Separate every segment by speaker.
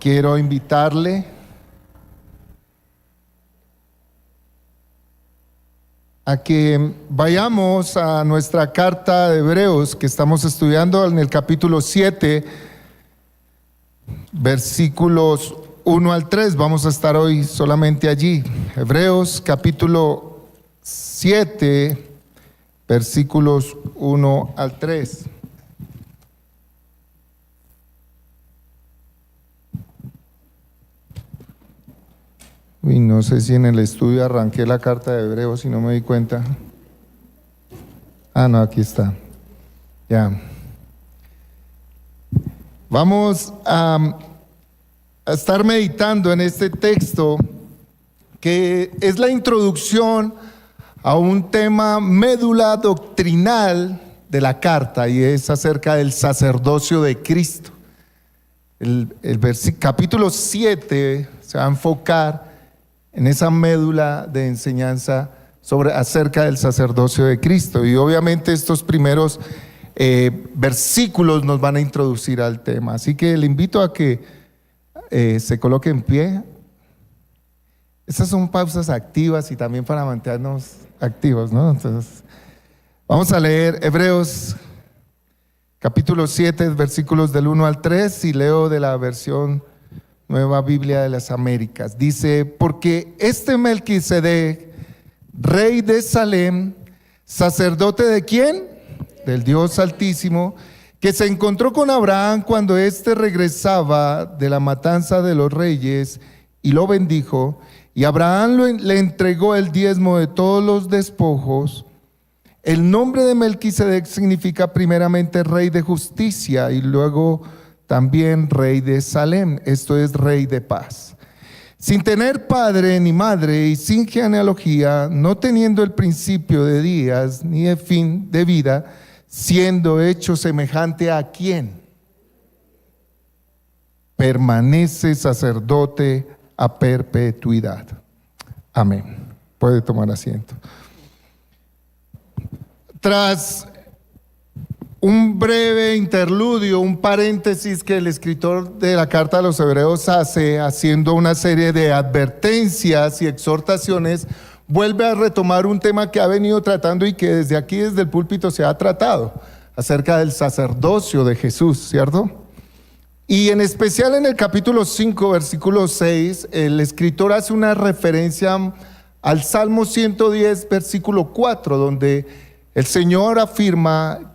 Speaker 1: Quiero invitarle a que vayamos a nuestra carta de Hebreos que estamos estudiando en el capítulo 7, versículos 1 al 3. Vamos a estar hoy solamente allí. Hebreos capítulo 7, versículos 1 al 3. Uy, no sé si en el estudio arranqué la carta de Hebreos y no me di cuenta. No, aquí está. Ya. Vamos a estar meditando en este texto que es la introducción a un tema médula doctrinal de la carta, y es acerca del sacerdocio de Cristo. El capítulo 7 se va a enfocar en esa médula de enseñanza acerca del sacerdocio de Cristo, y obviamente estos primeros versículos nos van a introducir al tema. Así que le invito a que se coloque en pie. Estas son pausas activas y también para mantenernos activos, ¿no? Entonces, vamos a leer Hebreos capítulo 7, versículos del 1 al 3, y leo de la versión Nueva Biblia de las Américas. Dice: porque este Melquisedec, rey de Salem, sacerdote ¿de quién? Del Dios Altísimo, que se encontró con Abraham cuando éste regresaba de la matanza de los reyes, y lo bendijo, y Abraham le entregó el diezmo de todos los despojos. El nombre de Melquisedec significa primeramente rey de justicia, y luego también rey de Salem, esto es rey de paz. Sin tener padre ni madre y sin genealogía, no teniendo el principio de días ni de fin de vida, siendo hecho semejante a ¿quién? Permanece sacerdote a perpetuidad. Amén. Puede tomar asiento. Tras un breve interludio, un paréntesis que el escritor de la carta a los Hebreos hace, haciendo una serie de advertencias y exhortaciones, vuelve a retomar un tema que ha venido tratando y que desde aquí, desde el púlpito, se ha tratado, acerca del sacerdocio de Jesús, ¿cierto? Y en especial en el capítulo 5, versículo 6, el escritor hace una referencia al Salmo 110, versículo 4, donde el Señor afirma: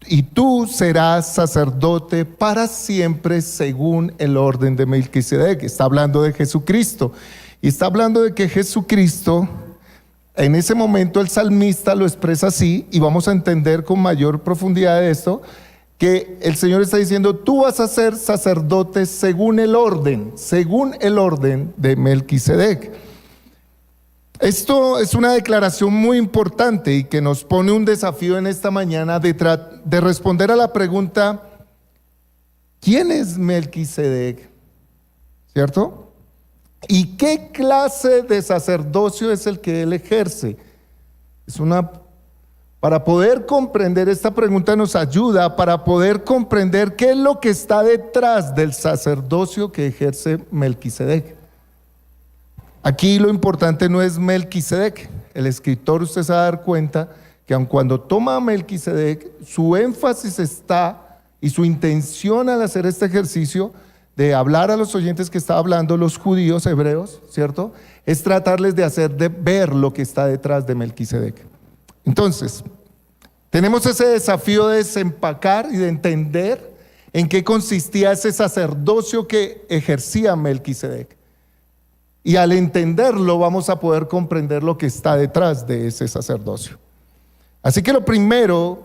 Speaker 1: y tú serás sacerdote para siempre según el orden de Melquisedec. Está hablando de Jesucristo, y está hablando de que Jesucristo, en ese momento el salmista lo expresa así, y vamos a entender con mayor profundidad de esto, que el Señor está diciendo: tú vas a ser sacerdote según el orden de Melquisedec. Esto es una declaración muy importante y que nos pone un desafío en esta mañana de responder a la pregunta: ¿quién es Melquisedec? ¿Cierto? ¿Y qué clase de sacerdocio es el que él ejerce? Para poder comprender esta pregunta nos ayuda para poder comprender qué es lo que está detrás del sacerdocio que ejerce Melquisedec. Aquí lo importante no es Melquisedec. El escritor, usted se va a dar cuenta que aun cuando toma a Melquisedec, su énfasis está y su intención al hacer este ejercicio de hablar a los oyentes que está hablando, los judíos hebreos, ¿cierto? Es tratarles de hacer de ver lo que está detrás de Melquisedec. Entonces, tenemos ese desafío de desempacar y de entender en qué consistía ese sacerdocio que ejercía Melquisedec. Y al entenderlo vamos a poder comprender lo que está detrás de ese sacerdocio. Así que lo primero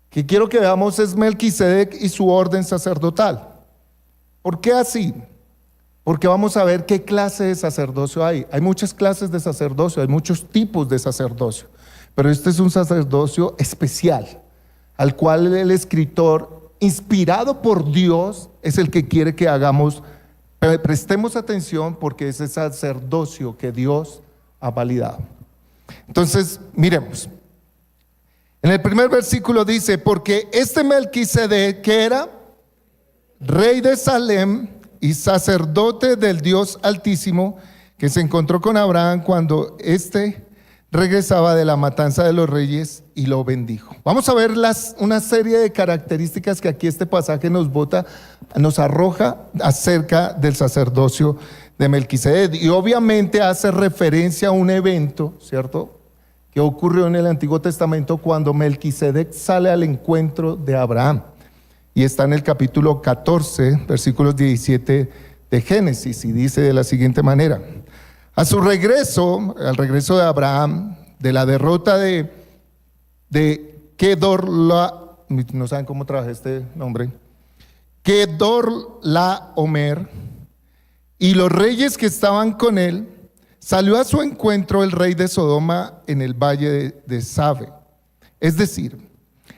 Speaker 1: que quiero que veamos es Melquisedec y su orden sacerdotal. ¿Por qué así? Porque vamos a ver qué clase de sacerdocio hay. Hay muchas clases de sacerdocio, hay muchos tipos de sacerdocio, pero este es un sacerdocio especial, al cual el escritor, inspirado por Dios, es el que quiere que hagamos. Prestemos atención, porque es el sacerdocio que Dios ha validado. Entonces, miremos. En el primer versículo dice: porque este Melquisedec, que era rey de Salem, y sacerdote del Dios Altísimo, que se encontró con Abraham cuando éste regresaba de la matanza de los reyes y lo bendijo. Vamos a ver una serie de características que aquí este pasaje nos arroja acerca del sacerdocio de Melquisedec. Y obviamente hace referencia a un evento, ¿cierto?, que ocurrió en el Antiguo Testamento cuando Melquisedec sale al encuentro de Abraham. Y está en el capítulo 14, versículos 17 de Génesis, y dice de la siguiente manera: a su regreso, al regreso de Abraham, de la derrota de no saben cómo trabaja este nombre, Kedorlaomer, y los reyes que estaban con él, salió a su encuentro el rey de Sodoma en el valle de Sabe, es decir,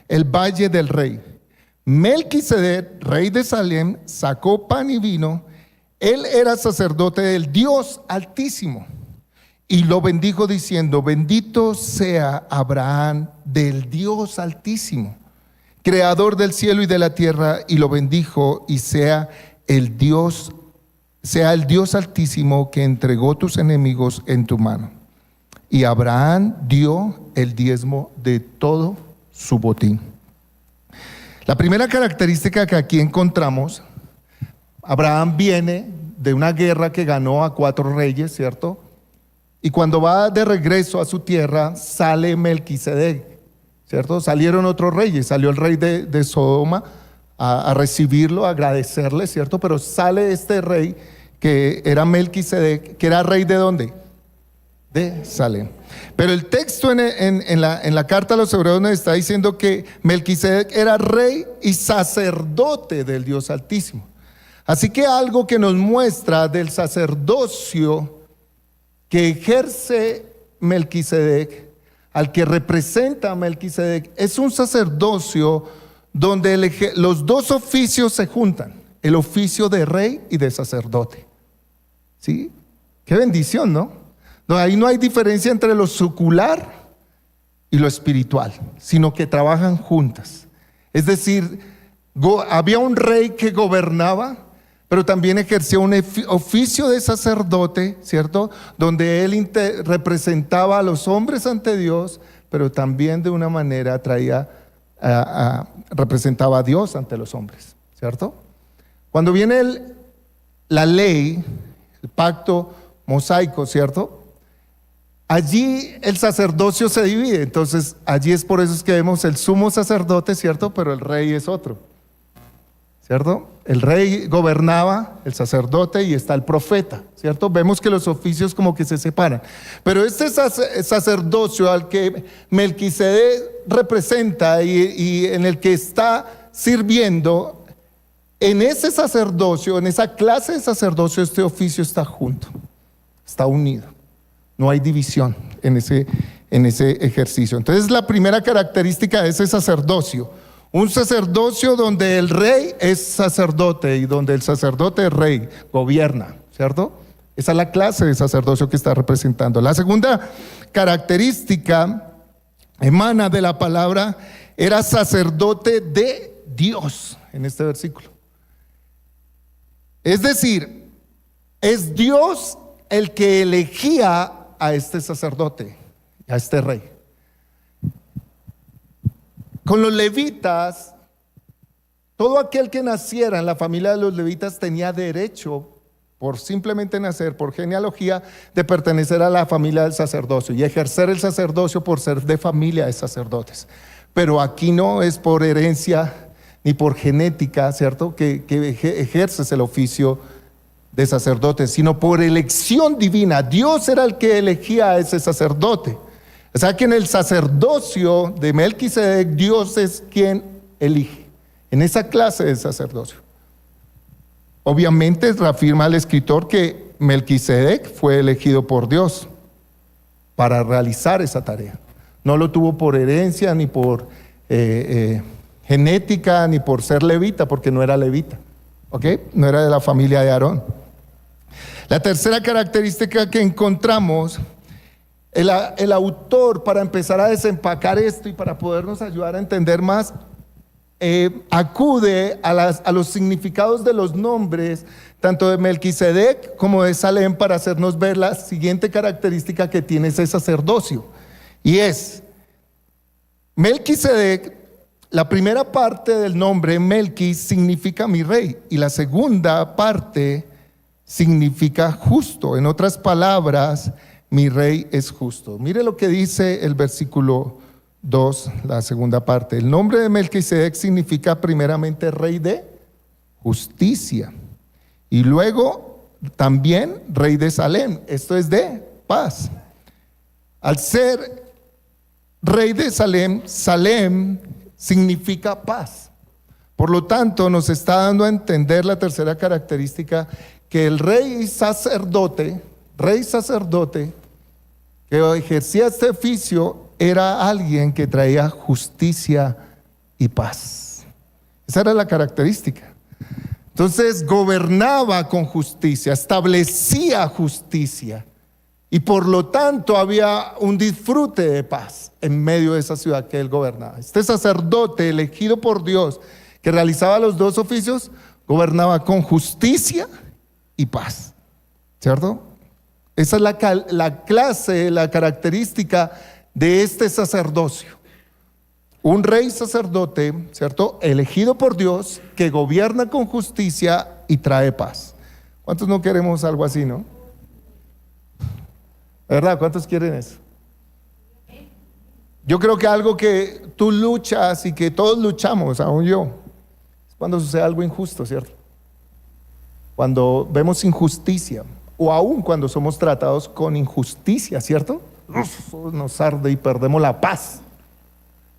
Speaker 1: el valle del rey. Melquisedec, rey de Salem, sacó pan y vino. Él era sacerdote del Dios Altísimo y lo bendijo diciendo: bendito sea Abraham del Dios Altísimo, creador del cielo y de la tierra, y lo bendijo, y sea el Dios Altísimo que entregó tus enemigos en tu mano. Y Abraham dio el diezmo de todo su botín. La primera característica que aquí encontramos: Abraham viene de una guerra que ganó a 4 reyes, ¿cierto? Y cuando va de regreso a su tierra, sale Melquisedec, ¿cierto? Salieron otros reyes, salió el rey de Sodoma a recibirlo, a agradecerle, ¿cierto? Pero sale este rey que era Melquisedec, que era rey ¿de dónde? De Salem. Pero el texto en la carta a los hebreos nos está diciendo que Melquisedec era rey y sacerdote del Dios Altísimo. Así que algo que nos muestra del sacerdocio que ejerce Melquisedec, al que representa a Melquisedec, es un sacerdocio donde los dos oficios se juntan: el oficio de rey y de sacerdote. ¿Sí? Qué bendición, ¿no? Ahí no hay diferencia entre lo secular y lo espiritual, sino que trabajan juntas. Es decir, había un rey que gobernaba, pero también ejercía un oficio de sacerdote, ¿cierto? Donde él representaba a los hombres ante Dios, pero también de una manera representaba a Dios ante los hombres, ¿cierto? Cuando viene la ley, el pacto mosaico, ¿cierto? Allí el sacerdocio se divide. Entonces allí es por eso es que vemos el sumo sacerdote, ¿cierto? Pero el rey es otro, ¿cierto? El rey gobernaba, el sacerdote, y está el profeta, ¿cierto? Vemos que los oficios como que se separan. Pero este sacerdocio al que Melquisedec representa y en el que está sirviendo, en ese sacerdocio, en esa clase de sacerdocio, este oficio está junto, está unido. No hay división en ese ejercicio. Entonces, la primera característica de ese sacerdocio: un sacerdocio donde el rey es sacerdote y donde el sacerdote es rey, gobierna, ¿cierto? Esa es la clase de sacerdocio que está representando. La segunda característica emana de la palabra: era sacerdote de Dios, en este versículo. Es decir, es Dios el que elegía a este sacerdote, a este rey. Con los levitas, todo aquel que naciera en la familia de los levitas tenía derecho, por simplemente nacer, por genealogía, de pertenecer a la familia del sacerdocio y ejercer el sacerdocio por ser de familia de sacerdotes. Pero aquí no es por herencia ni por genética, ¿cierto?, que ejerces el oficio de sacerdote, sino por elección divina. Dios era el que elegía a ese sacerdote. O sea que en el sacerdocio de Melquisedec, Dios es quien elige, en esa clase de sacerdocio. Obviamente reafirma el escritor que Melquisedec fue elegido por Dios para realizar esa tarea. No lo tuvo por herencia, ni por genética, ni por ser levita, porque no era levita, ¿ok? No era de la familia de Aarón. La tercera característica que encontramos, el autor, para empezar a desempacar esto y para podernos ayudar a entender más, acude a los significados de los nombres, tanto de Melquisedec como de Salem, para hacernos ver la siguiente característica que tiene ese sacerdocio. Y es, Melquisedec, la primera parte del nombre Melqui significa mi rey, y la segunda parte significa justo. En otras palabras, mi rey es justo. Mire lo que dice el versículo 2, la segunda parte. El nombre de Melquisedec significa primeramente rey de justicia, y luego también rey de Salem. Esto es de paz. Al ser rey de Salem, Salem significa paz. Por lo tanto, nos está dando a entender la tercera característica, que el rey sacerdote que ejercía este oficio era alguien que traía justicia y paz. Esa era la característica. Entonces gobernaba con justicia, establecía justicia, y por lo tanto había un disfrute de paz en medio de esa ciudad que él gobernaba. Este sacerdote elegido por Dios, que realizaba los dos oficios, gobernaba con justicia y paz, ¿cierto? Esa es la clase, la característica de este sacerdocio. Un rey sacerdote, ¿cierto?, elegido por Dios, que gobierna con justicia y trae paz. ¿Cuántos no queremos algo así, no? ¿De verdad? ¿Cuántos quieren eso? Yo creo que algo que tú luchas y que todos luchamos, aún yo, es cuando sucede algo injusto, ¿cierto? Cuando vemos injusticia, o aún cuando somos tratados con injusticia, ¿cierto? Nos arde y perdemos la paz.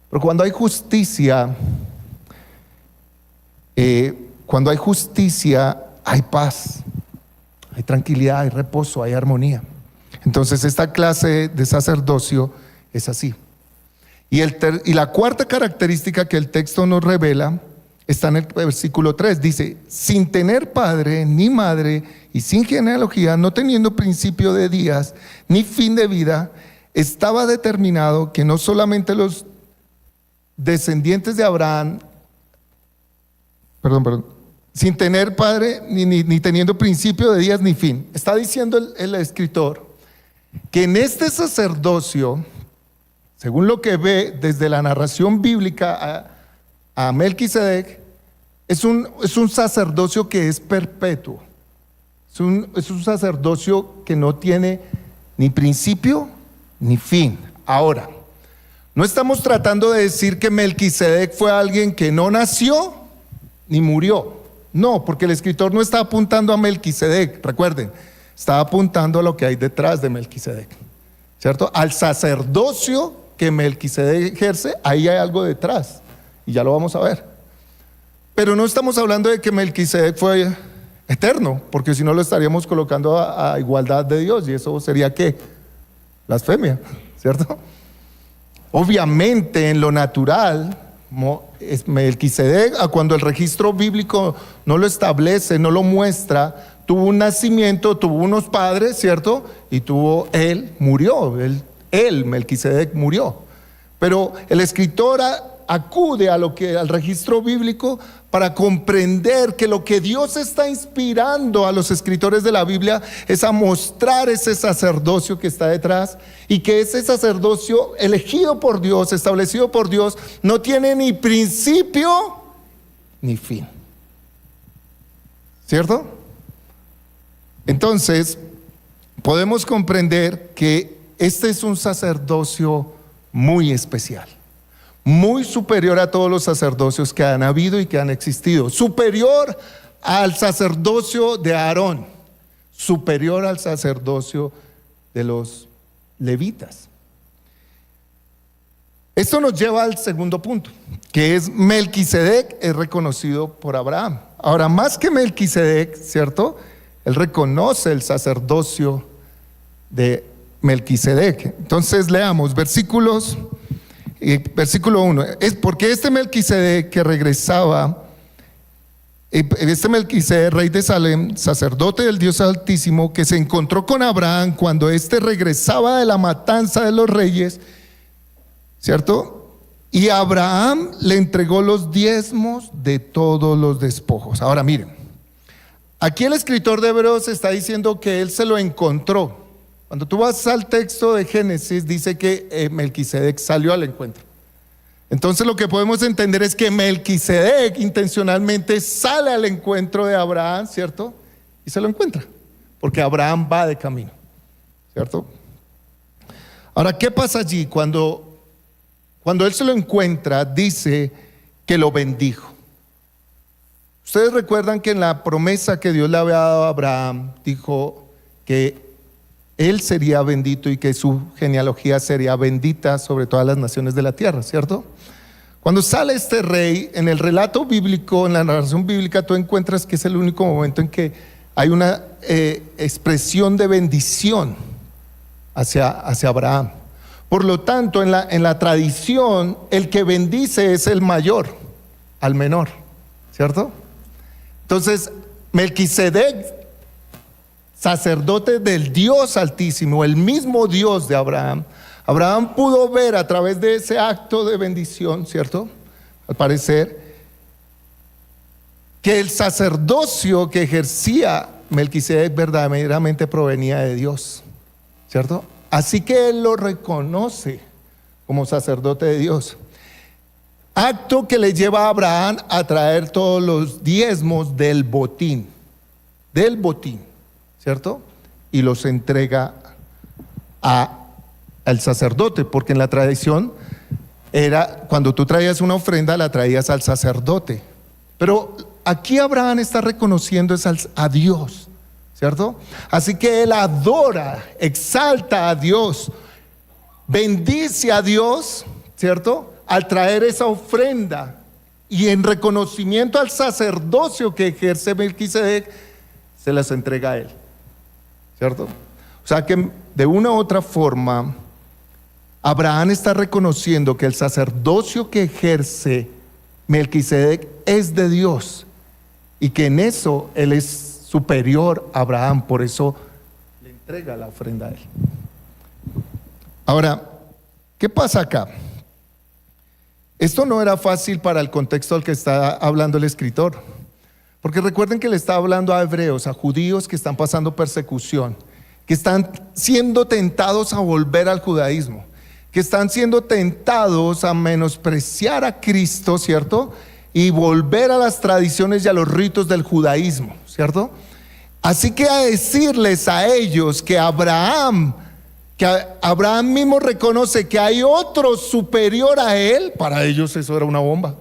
Speaker 1: Pero cuando hay justicia, hay paz, hay tranquilidad, hay reposo, hay armonía. Entonces esta clase de sacerdocio es así. Y la cuarta característica que el texto nos revela está en el versículo 3. Dice, sin tener padre ni madre y sin genealogía, no teniendo principio de días ni fin de vida, estaba determinado que no solamente los descendientes de Abraham, sin tener padre ni teniendo principio de días ni fin. Está diciendo el escritor que en este sacerdocio, según lo que ve desde la narración bíblica a Melquisedec, es un sacerdocio que es perpetuo. Es un sacerdocio que no tiene ni principio ni fin. Ahora, no estamos tratando de decir que Melquisedec fue alguien que no nació ni murió. No, porque el escritor no está apuntando a Melquisedec, recuerden, está apuntando a lo que hay detrás de Melquisedec, ¿cierto? Al sacerdocio que Melquisedec ejerce, ahí hay algo detrás, y ya lo vamos a ver. Pero no estamos hablando de que Melquisedec fue eterno, porque si no lo estaríamos colocando a igualdad de Dios, y eso sería ¿qué? Blasfemia, ¿cierto? Obviamente en lo natural, Melquisedec, cuando el registro bíblico no lo establece, no lo muestra, tuvo un nacimiento, tuvo unos padres, ¿cierto? Y murió, Melquisedec murió. Pero el escritor acude al registro bíblico para comprender que lo que Dios está inspirando a los escritores de la Biblia es a mostrar ese sacerdocio que está detrás, y que ese sacerdocio elegido por Dios, establecido por Dios, no tiene ni principio ni fin, ¿cierto? Entonces podemos comprender que este es un sacerdocio muy especial, muy superior a todos los sacerdocios que han habido y que han existido, superior al sacerdocio de Aarón, superior al sacerdocio de los levitas. Esto nos lleva al segundo punto, que es Melquisedec es reconocido por Abraham. Ahora, más que Melquisedec, ¿cierto?, él reconoce el sacerdocio de Melquisedec. Entonces leamos versículo 1. Es porque este Melquisedec que regresaba, este Melquisedec, rey de Salem, sacerdote del Dios Altísimo, que se encontró con Abraham cuando éste regresaba de la matanza de los reyes, ¿cierto? y Abraham le entregó los diezmos de todos los despojos. Ahora miren, aquí el escritor de Hebreos está diciendo que él se lo encontró. Cuando tú vas al texto de Génesis, dice que Melquisedec salió al encuentro. Entonces lo que podemos entender es que Melquisedec intencionalmente sale al encuentro de Abraham, ¿cierto? Y se lo encuentra, porque Abraham va de camino, ¿cierto? Ahora, ¿qué pasa allí? Cuando él se lo encuentra, dice que lo bendijo. Ustedes recuerdan que en la promesa que Dios le había dado a Abraham, dijo que él sería bendito y que su genealogía sería bendita sobre todas las naciones de la tierra, ¿cierto? Cuando sale este rey, en el relato bíblico, en la narración bíblica, tú encuentras que es el único momento en que hay una expresión de bendición hacia Abraham. Por lo tanto, en la tradición, el que bendice es el mayor al menor, ¿cierto? Entonces, Melquisedec, sacerdote del Dios Altísimo, el mismo Dios de Abraham, Abraham pudo ver a través de ese acto de bendición, ¿cierto? Al parecer, que el sacerdocio que ejercía Melquisedec verdaderamente provenía de Dios, ¿cierto? Así que él lo reconoce como sacerdote de Dios. Acto que le lleva a Abraham a traer todos los diezmos del botín, ¿cierto? Y los entrega al sacerdote, porque en la tradición era cuando tú traías una ofrenda la traías al sacerdote. Pero aquí Abraham está reconociendo a Dios, ¿cierto? Así que él adora, exalta a Dios, bendice a Dios, ¿cierto? Al traer esa ofrenda y en reconocimiento al sacerdocio que ejerce Melquisedec, se las entrega a él, ¿cierto? O sea que de una u otra forma, Abraham está reconociendo que el sacerdocio que ejerce Melquisedec es de Dios y que en eso él es superior a Abraham, por eso le entrega la ofrenda a él. Ahora, ¿qué pasa acá? Esto no era fácil para el contexto al que está hablando el escritor, porque recuerden que le está hablando a hebreos, a judíos que están pasando persecución, que están siendo tentados a volver al judaísmo, que están siendo tentados a menospreciar a Cristo, ¿cierto? Y volver a las tradiciones y a los ritos del judaísmo, ¿cierto? Así que a decirles a ellos que Abraham mismo reconoce que hay otro superior a él, para ellos eso era una bomba.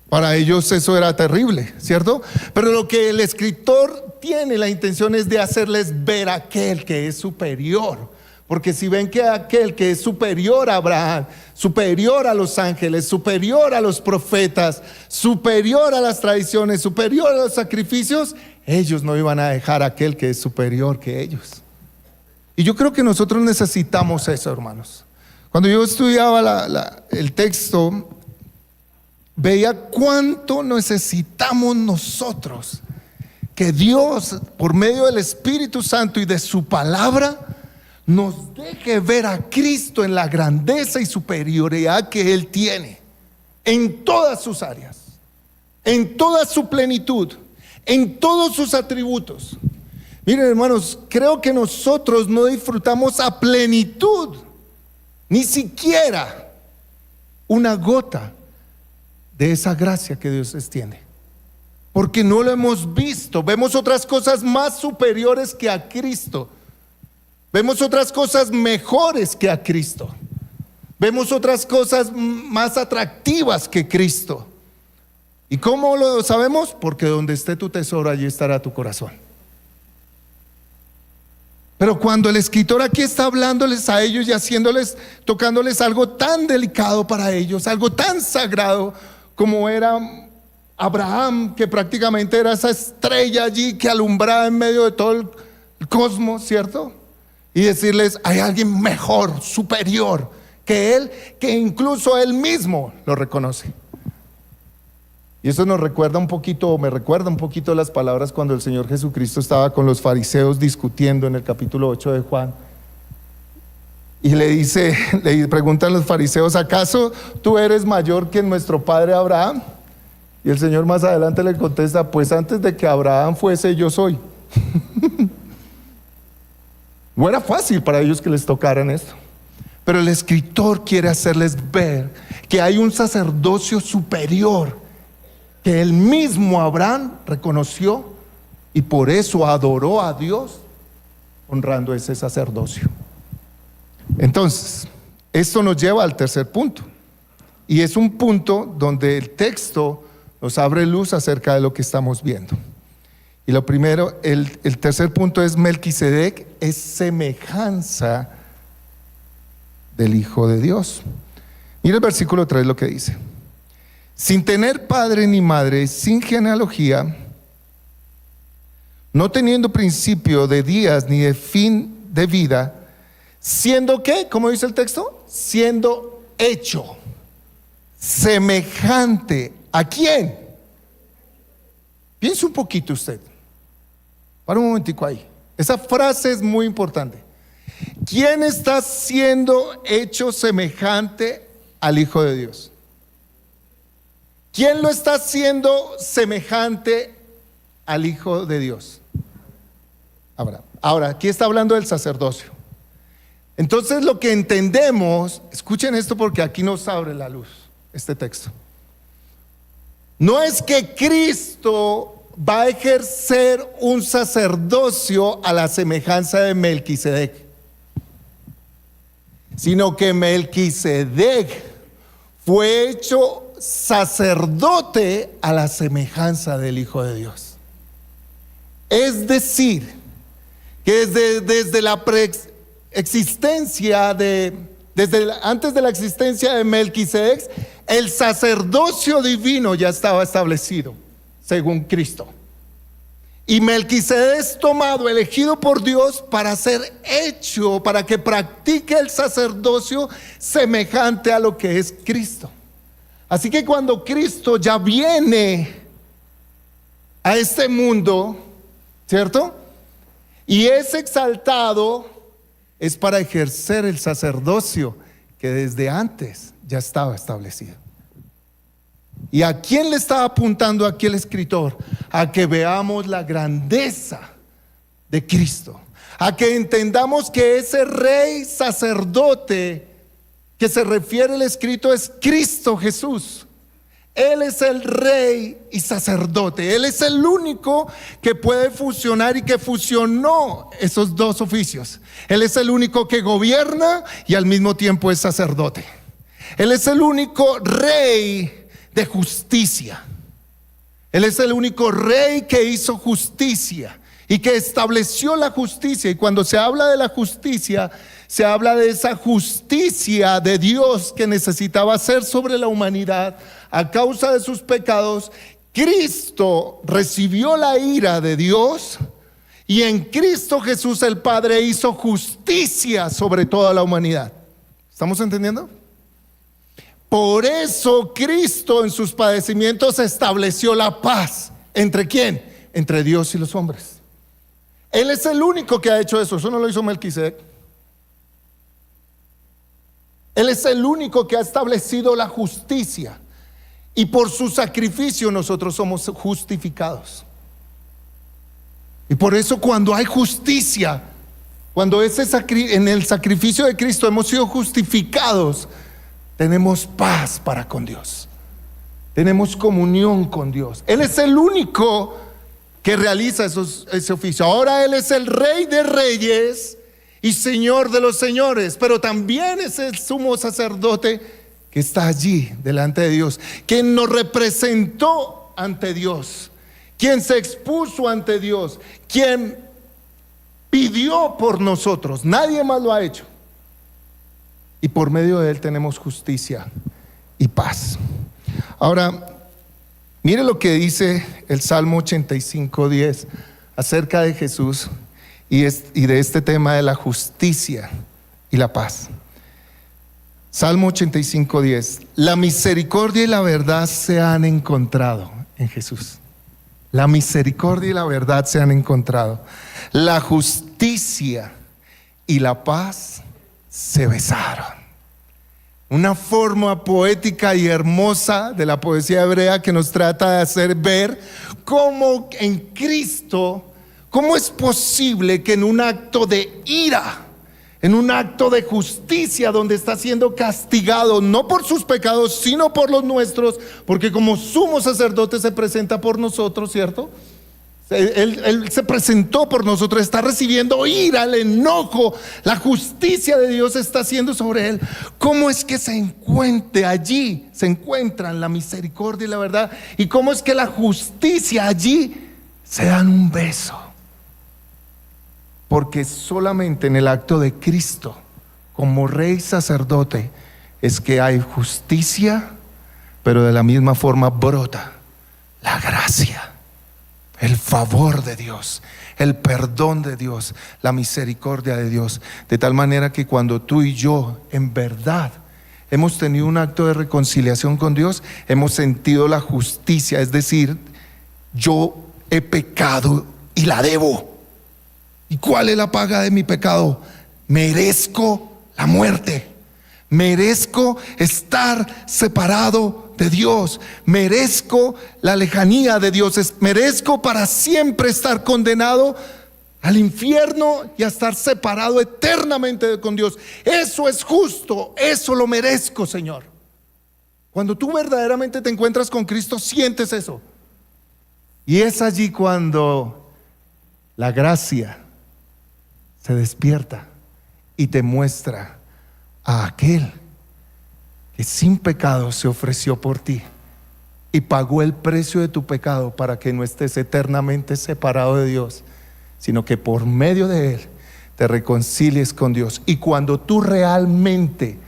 Speaker 1: Para ellos eso era terrible, ¿cierto? Pero lo que el escritor tiene la intención es de hacerles ver a aquel que es superior. Porque si ven que aquel que es superior a Abraham, superior a los ángeles, superior a los profetas, superior a las tradiciones, superior a los sacrificios, ellos no iban a dejar a aquel que es superior que ellos. Y yo creo que nosotros necesitamos eso, hermanos. Cuando yo estudiaba el texto, veía cuánto necesitamos nosotros que Dios, por medio del Espíritu Santo y de su palabra, nos deje ver a Cristo en la grandeza y superioridad que Él tiene en todas sus áreas, en toda su plenitud, en todos sus atributos. Miren, hermanos, creo que nosotros no disfrutamos a plenitud, ni siquiera una gota de esa gracia que Dios extiende, porque no lo hemos visto. Vemos otras cosas más superiores que a Cristo. Vemos otras cosas mejores que a Cristo. Vemos otras cosas más atractivas que Cristo. ¿Y cómo lo sabemos? Porque donde esté tu tesoro, allí estará tu corazón. Pero cuando el escritor aquí está hablándoles a ellos y tocándoles algo tan delicado para ellos, algo tan sagrado como era Abraham, que prácticamente era esa estrella allí que alumbraba en medio de todo el cosmos, ¿cierto? Y decirles, hay alguien mejor, superior que él, que incluso él mismo lo reconoce. Y eso me recuerda un poquito las palabras cuando el Señor Jesucristo estaba con los fariseos discutiendo en el capítulo 8 de Juan. Y le preguntan los fariseos: ¿acaso tú eres mayor que nuestro padre Abraham? Y el Señor más adelante le contesta: pues antes de que Abraham fuese, yo soy. No era fácil para ellos que les tocaran esto, pero el escritor quiere hacerles ver que hay un sacerdocio superior que el mismo Abraham reconoció, y por eso adoró a Dios honrando ese sacerdocio. Entonces, esto nos lleva al tercer punto, y es un punto donde el texto nos abre luz acerca de lo que estamos viendo. Y lo primero, el tercer punto es: Melquisedec es semejanza del Hijo de Dios. Mira el versículo 3 lo que dice: sin tener padre ni madre, sin genealogía, no teniendo principio de días ni de fin de vida, siendo ¿qué? ¿Cómo dice el texto? Siendo hecho semejante. ¿A quién? Piense un poquito usted. Para un momentico ahí. Esa frase es muy importante. ¿Quién está siendo hecho semejante al Hijo de Dios? ¿Quién lo está haciendo semejante al Hijo de Dios? Abraham. Ahora, aquí está hablando del sacerdocio. Entonces, lo que entendemos, escuchen esto porque aquí nos abre la luz este texto. No es que Cristo va a ejercer un sacerdocio a la semejanza de Melquisedec, sino que Melquisedec fue hecho sacerdote a la semejanza del Hijo de Dios. Es decir, que desde la preexistencia antes de la existencia de Melquisedec, el sacerdocio divino ya estaba establecido según Cristo. Y Melquisedec es tomado, elegido por Dios para ser hecho, para que practique el sacerdocio semejante a lo que es Cristo. Así que cuando Cristo ya viene a este mundo, ¿cierto? Y es exaltado, es para ejercer el sacerdocio que desde antes ya estaba establecido. ¿Y a quién le estaba apuntando aquí el escritor? A que veamos la grandeza de Cristo, a que entendamos que ese rey sacerdote que se refiere el escrito es Cristo Jesús. Él es el rey y sacerdote. Él es el único que puede fusionar y que fusionó esos dos oficios. Él es el único que gobierna y al mismo tiempo es sacerdote. Él es el único rey de justicia. Él es el único rey que hizo justicia y que estableció la justicia. Y cuando se habla de la justicia, se habla de esa justicia de Dios que necesitaba hacer sobre la humanidad a causa de sus pecados. Cristo recibió la ira de Dios, y en Cristo Jesús el Padre hizo justicia sobre toda la humanidad. ¿Estamos entendiendo? Por eso Cristo en sus padecimientos estableció la paz. ¿Entre quién? Entre Dios y los hombres. Él es el único que ha hecho eso. Eso no lo hizo Melquisedec. Él es el único que ha establecido la justicia, y por su sacrificio nosotros somos justificados. Y por eso cuando hay justicia, cuando en el sacrificio de Cristo hemos sido justificados, tenemos paz para con Dios, tenemos comunión con Dios. Él es el único que realiza ese oficio. Ahora Él es el Rey de Reyes y Señor de los señores, pero también es el sumo sacerdote que está allí delante de Dios, quien nos representó ante Dios, quien se expuso ante Dios, quien pidió por nosotros. Nadie más lo ha hecho. Y por medio de Él tenemos justicia y paz. Ahora, mire lo que dice el Salmo 85:10 acerca de Jesús y de este tema de la justicia y la paz. Salmo 85:10. La misericordia y la verdad se han encontrado en Jesús. La misericordia y la verdad se han encontrado. La justicia y la paz se besaron. Una forma poética y hermosa de la poesía hebrea que nos trata de hacer ver cómo en Cristo, cómo es posible que en un acto de ira, en un acto de justicia donde está siendo castigado no por sus pecados sino por los nuestros, porque como sumo sacerdote se presenta por nosotros, ¿cierto? Él se presentó por nosotros, está recibiendo ira, el enojo, la justicia de Dios está haciendo sobre él. ¿Cómo es que se encuentre allí? Se encuentran la misericordia y la verdad. ¿Y cómo es que la justicia allí se dan un beso? Porque solamente en el acto de Cristo, como rey sacerdote, es que hay justicia, pero de la misma forma brota la gracia, el favor de Dios, el perdón de Dios, la misericordia de Dios. De tal manera que cuando tú y yo en verdad hemos tenido un acto de reconciliación con Dios, hemos sentido la justicia, es decir, yo he pecado y la debo. ¿Y cuál es la paga de mi pecado? Merezco la muerte, merezco estar separado de Dios, merezco la lejanía de Dios, merezco para siempre estar condenado al infierno y a estar separado eternamente con Dios. Eso es justo, eso lo merezco, Señor. Cuando tú verdaderamente te encuentras con Cristo, sientes eso. Y es allí cuando la gracia se despierta y te muestra a aquel que sin pecado se ofreció por ti y pagó el precio de tu pecado para que no estés eternamente separado de Dios, sino que por medio de él te reconcilies con Dios. Y cuando tú realmente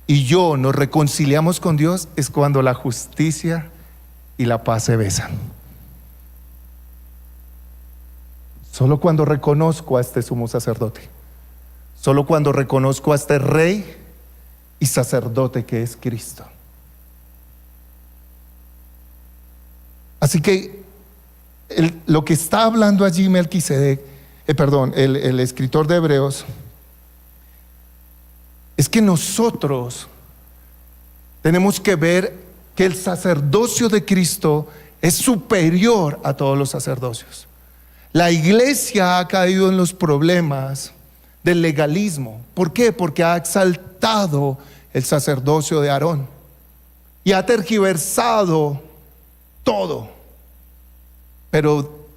Speaker 1: y yo nos reconciliamos con Dios, es cuando la justicia y la paz se besan. Solo cuando reconozco a este sumo sacerdote, solo cuando reconozco a este rey y sacerdote que es Cristo. Así que lo que está hablando allí Melquisedec, el escritor de Hebreos, es que nosotros tenemos que ver que el sacerdocio de Cristo es superior a todos los sacerdocios. La iglesia ha caído en los problemas del legalismo. ¿Por qué? Porque ha exaltado el sacerdocio de Aarón y ha tergiversado todo. Pero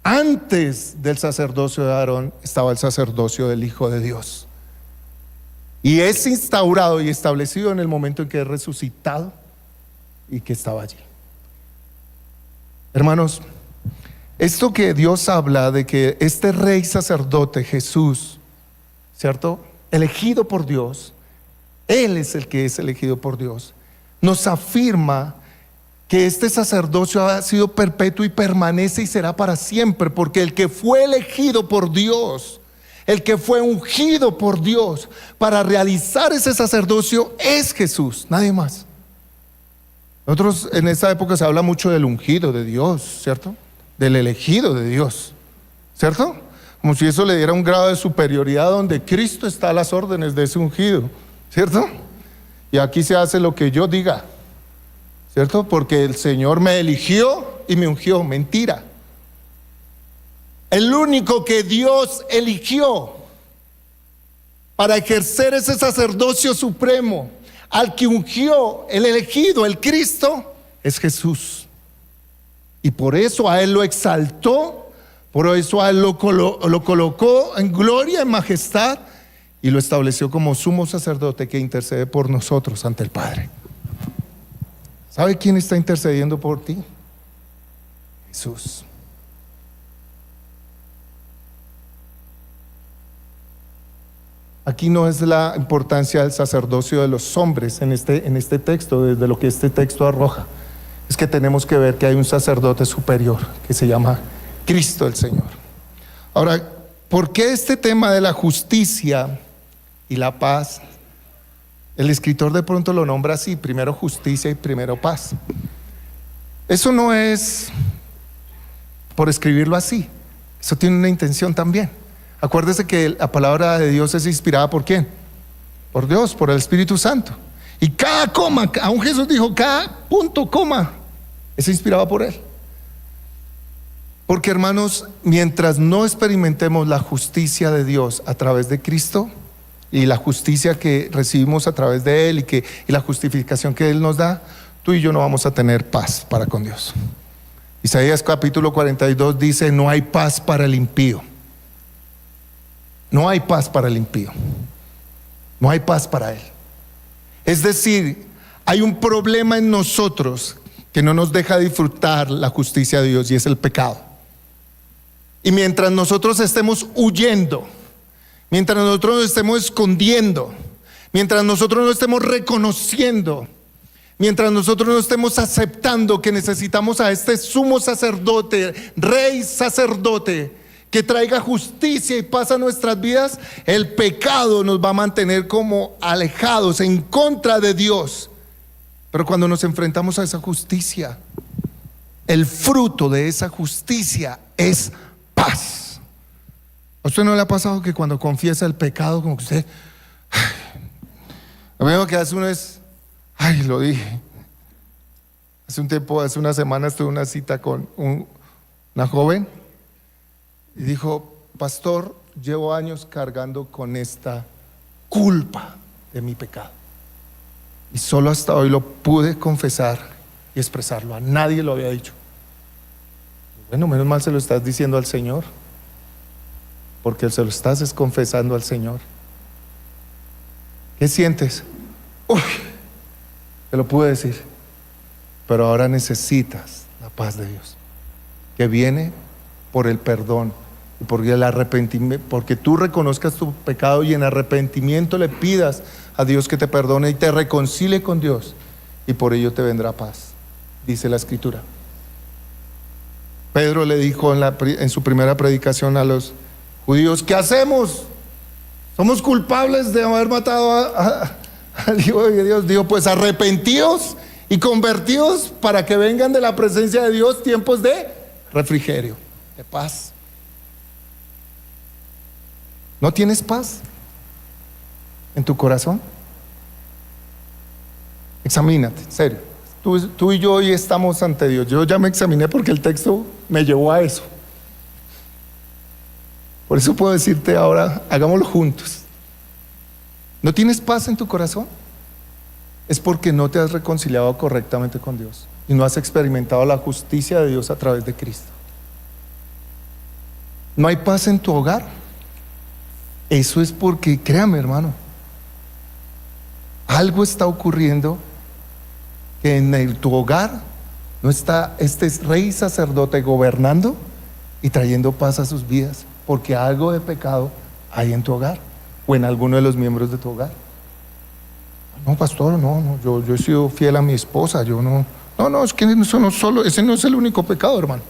Speaker 1: antes del sacerdocio de Aarón estaba el sacerdocio del Hijo de Dios. Y es instaurado y establecido en el momento en que es resucitado y que estaba allí. Hermanos, esto que Dios habla de que este rey sacerdote Jesús, ¿cierto? Elegido por Dios, Él es el que es elegido por Dios, nos afirma que este sacerdocio ha sido perpetuo y permanece y será para siempre, porque el que fue elegido por Dios, el que fue ungido por Dios para realizar ese sacerdocio es Jesús, nadie más. Nosotros en esta época se habla mucho del ungido de Dios, ¿cierto? Del elegido de Dios, ¿cierto? Como si eso le diera un grado de superioridad donde Cristo está a las órdenes de ese ungido, ¿cierto? Y aquí se hace lo que yo diga, ¿cierto? Porque el Señor me eligió y me ungió. Mentira. El único que Dios eligió para ejercer ese sacerdocio supremo, al que ungió, el elegido, el Cristo, es Jesús. Y por eso a Él lo exaltó, por eso a Él lo colocó en gloria, en majestad, y lo estableció como sumo sacerdote que intercede por nosotros ante el Padre. ¿Sabe quién está intercediendo por ti? Jesús. Aquí no es la importancia del sacerdocio de los hombres en este texto, desde lo que este texto arroja. Es que tenemos que ver que hay un sacerdote superior que se llama Cristo el Señor. Ahora, ¿por qué este tema de la justicia y la paz? El escritor de pronto lo nombra así: primero justicia y primero paz. Eso no es por escribirlo así, eso tiene una intención también. Acuérdese que la palabra de Dios es inspirada ¿por quién? Por Dios, por el Espíritu Santo. Y cada coma, aún Jesús dijo, cada punto, coma, es inspirado por Él. Porque, hermanos, mientras no experimentemos la justicia de Dios a través de Cristo y la justicia que recibimos a través de Él y la justificación que Él nos da, tú y yo no vamos a tener paz para con Dios. Isaías capítulo 42 dice: no hay paz para el impío. No hay paz para el impío. No hay paz para él. Es decir, hay un problema en nosotros que no nos deja disfrutar la justicia de Dios, y es el pecado. Y mientras nosotros estemos huyendo, mientras nosotros nos estemos escondiendo, mientras nosotros no estemos reconociendo, mientras nosotros no estemos aceptando que necesitamos a este sumo sacerdote, rey sacerdote, que traiga justicia y paz a nuestras vidas, el pecado nos va a mantener como alejados, en contra de Dios. Pero cuando nos enfrentamos a esa justicia, el fruto de esa justicia es paz. ¿A usted no le ha pasado que cuando confiesa el pecado, como que usted, lo mismo que hace uno es, ay, lo dije? Hace un tiempo, hace una semana, estuve en una cita con una joven y dijo: pastor, llevo años cargando con esta culpa de mi pecado, y solo hasta hoy lo pude confesar y expresarlo. A nadie lo había dicho. Bueno, menos mal se lo estás diciendo al Señor, porque se lo estás confesando al Señor. ¿Qué sientes? Uy, te lo pude decir, pero ahora necesitas la paz de Dios, que viene por el perdón y por el arrepentimiento, porque tú reconozcas tu pecado y en arrepentimiento le pidas a Dios que te perdone y te reconcilie con Dios, y por ello te vendrá paz, dice la Escritura. Pedro le dijo en su primera predicación a los judíos: ¿qué hacemos? Somos culpables de haber matado al Hijo de Dios. Dijo: pues arrepentíos y convertíos para que vengan de la presencia de Dios tiempos de refrigerio, de paz. ¿No tienes paz en tu corazón? Examínate, en serio. Tú y yo hoy estamos ante Dios. Yo ya me examiné porque el texto me llevó a eso. Por eso puedo decirte ahora, hagámoslo juntos. ¿No tienes paz en tu corazón? Es porque no te has reconciliado correctamente con Dios y no has experimentado la justicia de Dios a través de Cristo. ¿No hay paz en tu hogar? Eso es porque, créame, hermano, algo está ocurriendo, que en tu hogar no está este rey sacerdote gobernando y trayendo paz a sus vidas, porque algo de pecado hay en tu hogar o en alguno de los miembros de tu hogar. No, pastor, no, yo he sido fiel a mi esposa, yo no, es que eso no solo, ese no es el único pecado, hermano.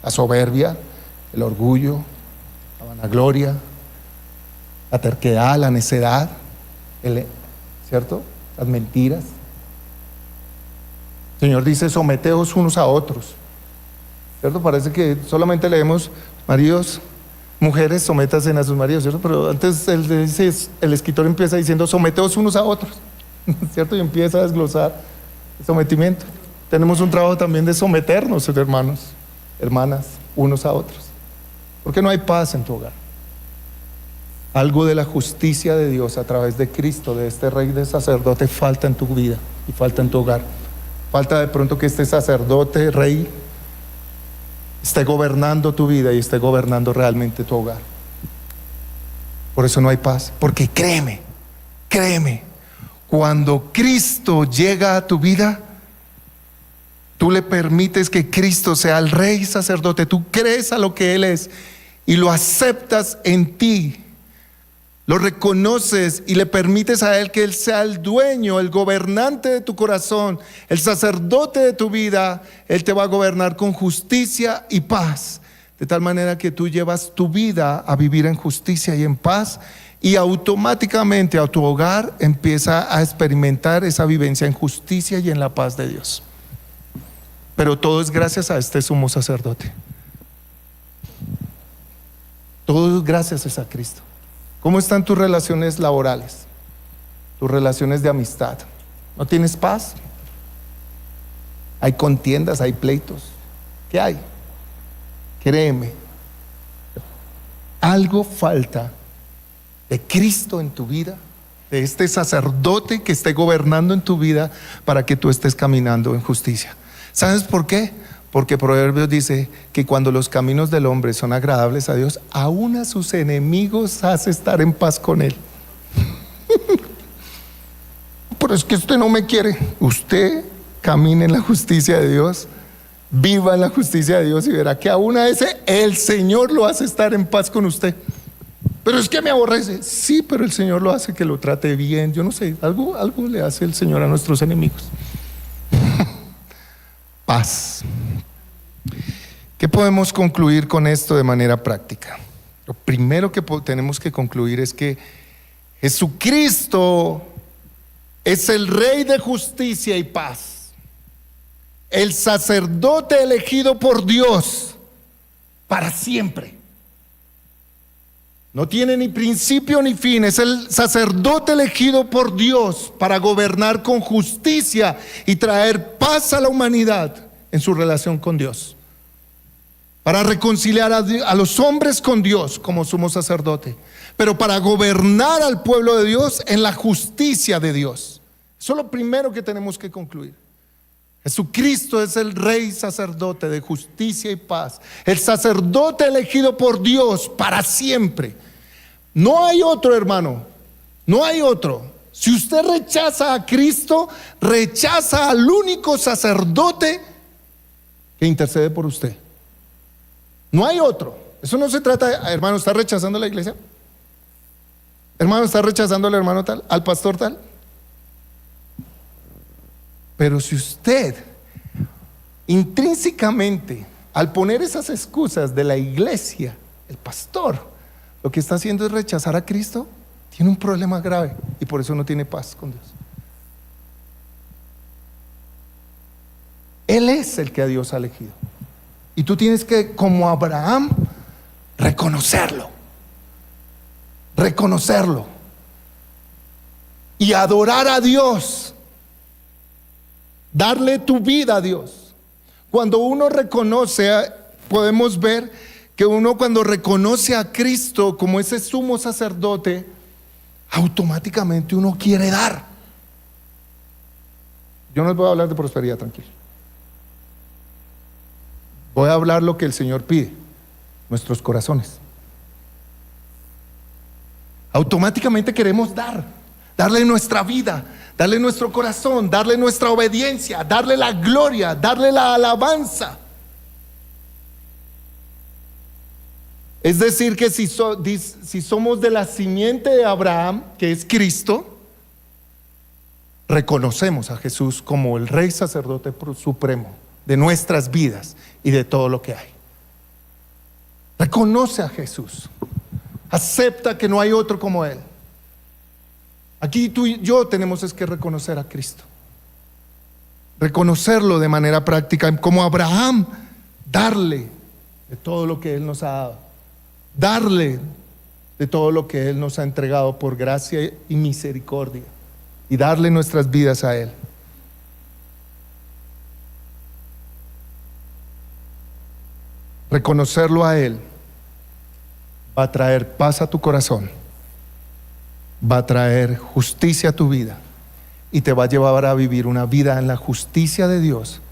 Speaker 1: La soberbia, el orgullo, la vanagloria, la terquedad, la necedad, ¿cierto? Las mentiras. El Señor dice: someteos unos a otros, ¿cierto? Parece que solamente leemos: maridos, mujeres, sométanse a sus maridos, ¿cierto? Pero antes el escritor empieza diciendo: someteos unos a otros, ¿cierto? Y empieza a desglosar el sometimiento. Tenemos un trabajo también de someternos, hermanos, hermanas, unos a otros, porque no hay paz en tu hogar. Algo de la justicia de Dios a través de Cristo, de este rey de sacerdote, falta en tu vida y falta en tu hogar. Falta de pronto que este sacerdote, rey, esté gobernando tu vida y esté gobernando realmente tu hogar. Por eso no hay paz, porque créeme, cuando Cristo llega a tu vida, tú le permites que Cristo sea el rey sacerdote, tú crees a lo que Él es y lo aceptas en ti, lo reconoces y le permites a Él que Él sea el dueño, el gobernante de tu corazón, el sacerdote de tu vida. Él te va a gobernar con justicia y paz, de tal manera que tú llevas tu vida a vivir en justicia y en paz, y automáticamente a tu hogar empieza a experimentar esa vivencia en justicia y en la paz de Dios. Pero todo es gracias a este sumo sacerdote. Todo gracias es a Cristo. ¿Cómo están tus relaciones laborales? Tus relaciones de amistad. ¿No tienes paz? Hay contiendas, hay pleitos. ¿Qué hay? Créeme, algo falta de Cristo en tu vida, de este sacerdote que esté gobernando en tu vida para que tú estés caminando en justicia. ¿Sabes por qué? Porque Proverbios dice que cuando los caminos del hombre son agradables a Dios, aún a sus enemigos hace estar en paz con él. Pero es que usted no me quiere. Usted camine en la justicia de Dios, viva en la justicia de Dios y verá que aún a ese el Señor lo hace estar en paz con usted. Pero es que me aborrece. Sí, pero el Señor lo hace que lo trate bien. Yo no sé, algo le hace el Señor a nuestros enemigos. Paz. ¿Qué podemos concluir con esto de manera práctica? Lo primero que tenemos que concluir es que Jesucristo es el Rey de justicia y paz, el sacerdote elegido por Dios para siempre. No tiene ni principio ni fin. Es el sacerdote elegido por Dios para gobernar con justicia y traer paz a la humanidad en su relación con Dios, para reconciliar a los hombres con Dios como sumo sacerdote, pero para gobernar al pueblo de Dios en la justicia de Dios. Eso es lo primero que tenemos que concluir. Jesucristo es el Rey sacerdote de justicia y paz, el sacerdote elegido por Dios para siempre. No hay otro, hermano, no hay otro. Si usted rechaza a Cristo, rechaza al único sacerdote que intercede por usted. No hay otro. Eso no se trata de, hermano, ¿está rechazando la iglesia? Hermano, ¿está rechazando al hermano tal, al pastor tal? Pero si usted intrínsecamente, al poner esas excusas de la iglesia, el pastor, lo que está haciendo es rechazar a Cristo, tiene un problema grave y por eso no tiene paz con Dios. Él es el que a Dios ha elegido. Y tú tienes que, como Abraham, reconocerlo y adorar a Dios, darle tu vida a Dios. Cuando uno reconoce, podemos ver que uno, cuando reconoce a Cristo como ese sumo sacerdote, automáticamente uno quiere dar. Yo no les voy a hablar de prosperidad, tranquilo. Voy a hablar lo que el Señor pide: nuestros corazones. Automáticamente queremos darle nuestra vida, darle nuestro corazón, darle nuestra obediencia, darle la gloria, darle la alabanza. Es decir, que si somos de la simiente de Abraham, que es Cristo, reconocemos a Jesús como el Rey sacerdote supremo de nuestras vidas y de todo lo que hay. Reconoce a Jesús, acepta que no hay otro como Él. Aquí tú y yo tenemos es que reconocer a Cristo, reconocerlo de manera práctica, como Abraham, darle de todo lo que Él nos ha dado, darle de todo lo que Él nos ha entregado por gracia y misericordia, y darle nuestras vidas a Él. Reconocerlo a Él va a traer paz a tu corazón, va a traer justicia a tu vida y te va a llevar a vivir una vida en la justicia de Dios,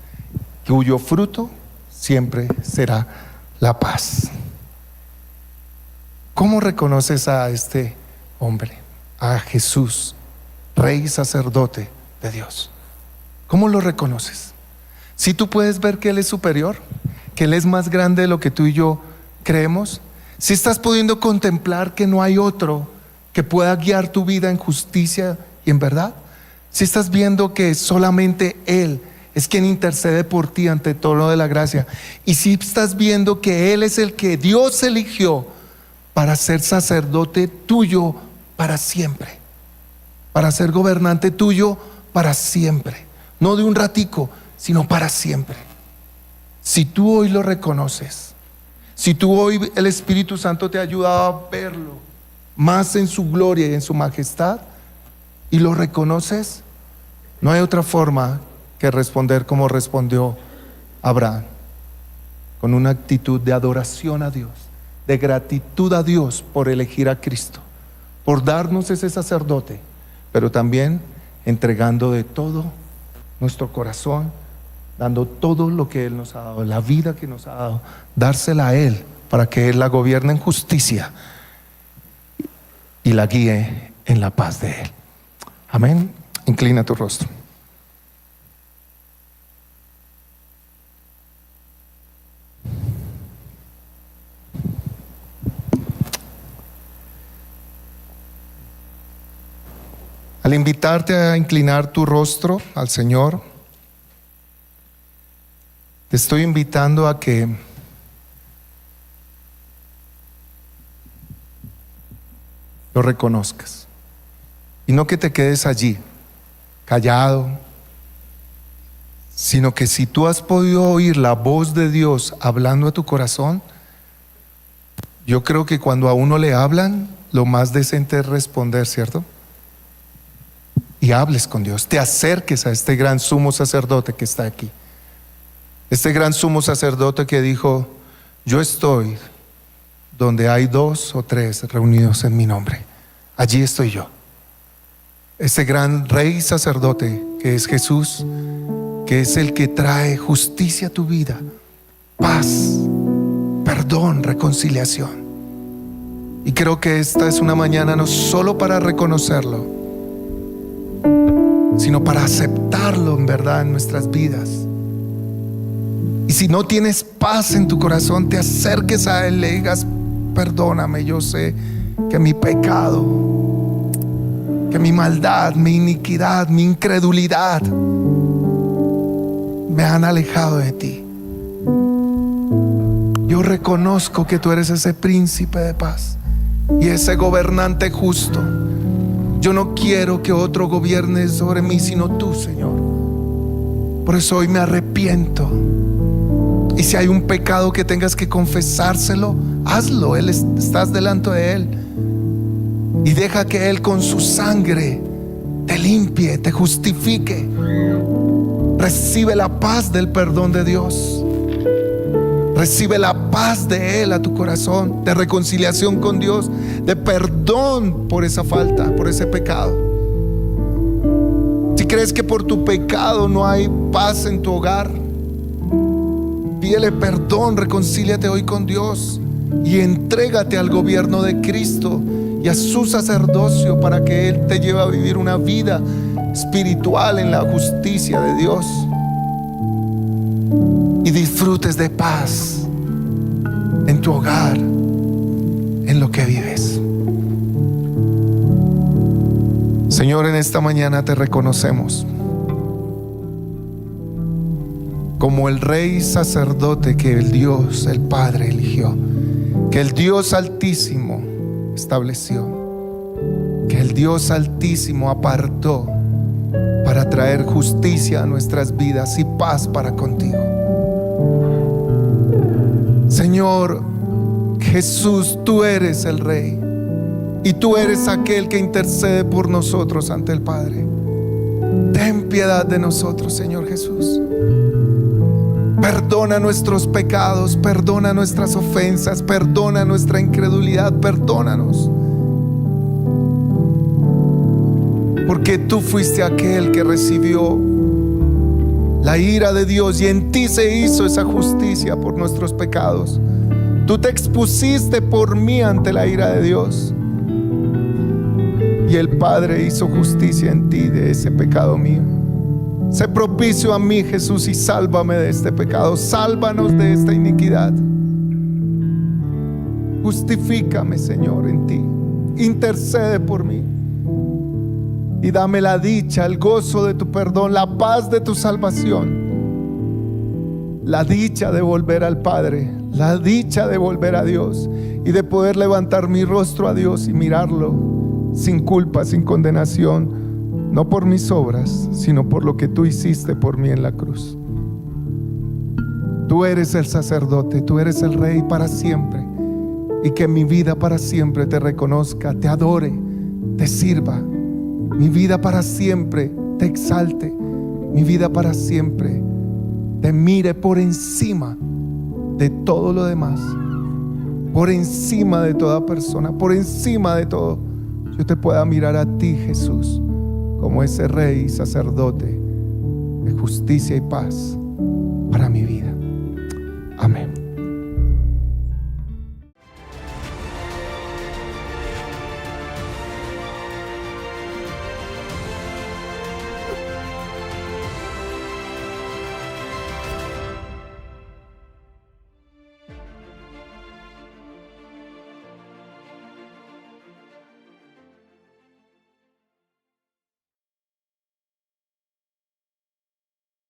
Speaker 1: cuyo fruto siempre será la paz. ¿Cómo reconoces a este hombre, a Jesús, Rey sacerdote de Dios? ¿Cómo lo reconoces? Si tú puedes ver que Él es superior, que Él es más grande de lo que tú y yo creemos, si estás pudiendo contemplar que no hay otro que pueda guiar tu vida en justicia y en verdad, si estás viendo que solamente Él es quien intercede por ti ante todo lo de la gracia, y si estás viendo que Él es el que Dios eligió para ser sacerdote tuyo para siempre, para ser gobernante tuyo para siempre, no de un ratico, sino para siempre. Si tú hoy lo reconoces, Si tú hoy el Espíritu Santo te ha ayudado a verlo más en su gloria y en su majestad y lo reconoces, no hay otra forma que responder como respondió Abraham, con una actitud de adoración a Dios, de gratitud a Dios por elegir a Cristo, por darnos ese sacerdote, pero también entregando de todo nuestro corazón, dando todo lo que Él nos ha dado, la vida que nos ha dado, dársela a Él para que Él la gobierne en justicia y la guíe en la paz de Él. Amén. Inclina tu rostro. Al invitarte a inclinar tu rostro al Señor, te estoy invitando a que lo reconozcas y no que te quedes allí callado, sino que si tú has podido oír la voz de Dios hablando a tu corazón, yo creo que cuando a uno le hablan, lo más decente es responder, ¿cierto? Y hables con Dios, te acerques a este gran sumo sacerdote que está aquí. Este gran sumo sacerdote que dijo: yo estoy donde hay 2 o 3 reunidos en mi nombre, allí estoy yo. Este gran rey sacerdote que es Jesús, que es el que trae justicia a tu vida, paz, perdón, reconciliación. Y creo que esta es una mañana no solo para reconocerlo, sino para aceptarlo en verdad en nuestras vidas. Y si no tienes paz en tu corazón, te acerques a Él, le digas: perdóname, yo sé que mi pecado, que mi maldad, mi iniquidad, mi incredulidad me han alejado de ti. Yo reconozco que tú eres ese príncipe de paz y ese gobernante justo. Yo no quiero que otro gobierne sobre mí sino tú, Señor. Por eso hoy me arrepiento. Y si hay un pecado que tengas que confesárselo, hazlo. Estás delante de Él. Y deja que Él con su sangre te limpie, te justifique. Recibe la paz del perdón de Dios. Recibe la paz de Él a tu corazón, de reconciliación con Dios, de perdón por esa falta, por ese pecado. Si crees que por tu pecado no hay paz en tu hogar, pídele perdón, reconcíliate hoy con Dios y entrégate al gobierno de Cristo y a su sacerdocio para que Él te lleve a vivir una vida espiritual en la justicia de Dios y disfrutes de paz en tu hogar, en lo que vives. Señor, en esta mañana te reconocemos como el rey sacerdote que el Dios, el Padre, eligió, que el Dios Altísimo estableció, que el Dios Altísimo apartó para traer justicia a nuestras vidas y paz para contigo. Señor Jesús, tú eres el Rey y tú eres aquel que intercede por nosotros ante el Padre. Ten piedad de nosotros, Señor Jesús. Perdona nuestros pecados, perdona nuestras ofensas, perdona nuestra incredulidad, perdónanos. Porque tú fuiste aquel que recibió la ira de Dios y en ti se hizo esa justicia por nuestros pecados. Tú te expusiste por mí ante la ira de Dios y el Padre hizo justicia en ti de ese pecado mío. Sé propicio a mí, Jesús, y sálvame de este pecado. Sálvanos de esta iniquidad. Justifícame, Señor, en ti. Intercede por mí y dame la dicha, el gozo de tu perdón, la paz de tu salvación, la dicha de volver al Padre, la dicha de volver a Dios y de poder levantar mi rostro a Dios y mirarlo sin culpa, sin condenación, no por mis obras, sino por lo que tú hiciste por mí en la cruz. Tú eres el sacerdote, tú eres el rey para siempre, y que mi vida para siempre te reconozca, te adore, te sirva. Mi vida para siempre te exalte, mi vida para siempre te mire por encima de todo lo demás, por encima de toda persona, por encima de todo. Yo te pueda mirar a ti, Jesús, como ese rey y sacerdote de justicia y paz para mi vida. Amén.